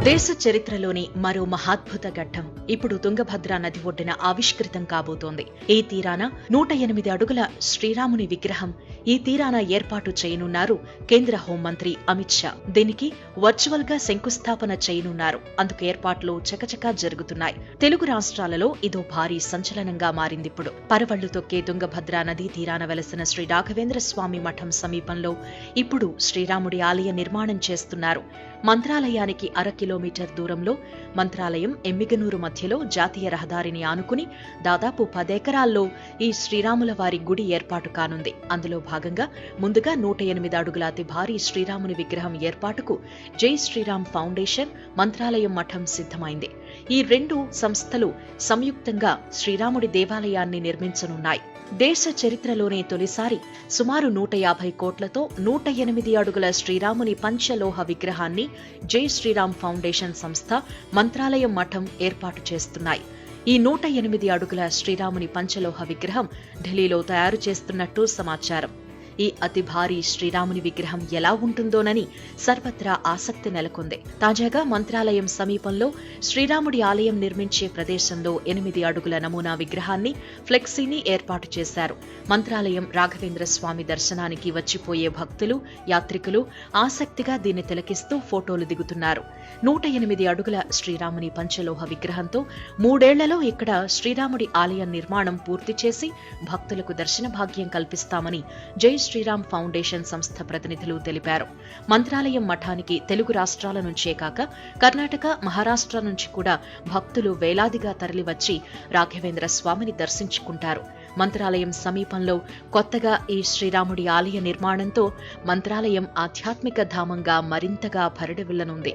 దేశ చరిత్రలోని మరో మహాద్భుత ఘట్టం ఇప్పుడు తుంగభద్ర నది ఒడ్డున ఆవిష్కృతం కాబోతోంది. ఈ తీరాన 108 అడుగుల శ్రీరాముని విగ్రహం ఈ తీరాన ఏర్పాటు చేయనున్నారు కేంద్ర హోంమంత్రి అమిత్ షా. దీనికి వర్చువల్ గా శంకుస్థాపన చేయనున్నారు. అందుకు ఏర్పాట్లు చకచకా జరుగుతున్నాయి. తెలుగు రాష్ట్రాలలో ఇదో భారీ సంచలనంగా మారిందిప్పుడు. పరవళ్లు తొక్కే తుంగభద్ర నదీ తీరాన వెలసిన శ్రీ రాఘవేంద్ర స్వామి మఠం సమీపంలో ఇప్పుడు శ్రీరాముడి ఆలయ నిర్మాణం చేస్తున్నారు. మంత్రాలయానికి 1/2 కిలోమీటర్ దూరంలో మంత్రాలయం ఎమ్మిగనూరు మధ్యలో జాతీయ రహదారిని ఆనుకుని దాదాపు 10 ఎకరాల్లో ఈ శ్రీరాముల వారి గుడి ఏర్పాటు కానుంది. అందులో భాగంగా ముందుగా 108 అడుగుల అతి భారీ శ్రీరాముని విగ్రహం ఏర్పాటుకు జై శ్రీరామ్ ఫౌండేషన్, మంత్రాలయం మఠం సిద్ధమైంది. ఈ 2 సంస్థలు సంయుక్తంగా శ్రీరాముడి దేవాలయాన్ని నిర్మించనున్నాయి. దేశ చరిత్రలోనే తొలిసారి సుమారు 150 కోట్లతో 108 అడుగుల శ్రీరాముని పంచలోహ విగ్రహాన్ని జై శ్రీరామ్ ఫౌండేషన్ సంస్థ, మంత్రాలయం మఠం ఏర్పాటు చేస్తున్నాయి. ఈ 108 అడుగుల శ్రీరాముని పంచలోహ విగ్రహం ఢిల్లీలో తయారు చేస్తున్నట్టు సమాచారం. ఈ అతి భారీ శ్రీరాముని విగ్రహం ఎలా ఉంటుందోనని సర్వత్రా ఆసక్తి నెలకొంది. తాజాగా మంత్రాలయం సమీపంలో శ్రీరాముడి ఆలయం నిర్మించే ప్రదేశంలో 8 అడుగుల నమూనా విగ్రహాన్ని, ఫ్లెక్సీని ఏర్పాటు చేశారు. మంత్రాలయం రాఘవేంద్ర స్వామి దర్శనానికి వచ్చిపోయే భక్తులు, యాత్రికులు ఆసక్తిగా దీన్ని తిలకిస్తూ ఫోటోలు దిగుతున్నారు. 108 అడుగుల శ్రీరాముని పంచలోహ విగ్రహంతో 3 ఏళ్లలో ఇక్కడ శ్రీరాముడి ఆలయం నిర్మాణం పూర్తి చేసి భక్తులకు దర్శన భాగ్యం కల్పిస్తామని జై శ్రీరామ్ ఫౌండేషన్ సంస్థ ప్రతినిధులు తెలిపారు. మంత్రాలయం మఠానికి తెలుగు రాష్ట్రాల నుంచే కాక కర్ణాటక, మహారాష్ట్ర నుంచి కూడా భక్తులు వేలాదిగా తరలివచ్చి రాఘవేంద్ర స్వామిని దర్శించుకుంటారు. మంత్రాలయం సమీపంలో కొత్తగా ఈ శ్రీరాముడి ఆలయ నిర్మాణంతో మంత్రాలయం ఆధ్యాత్మిక ధామంగా మరింతగా పరిడవిల్లనుంది.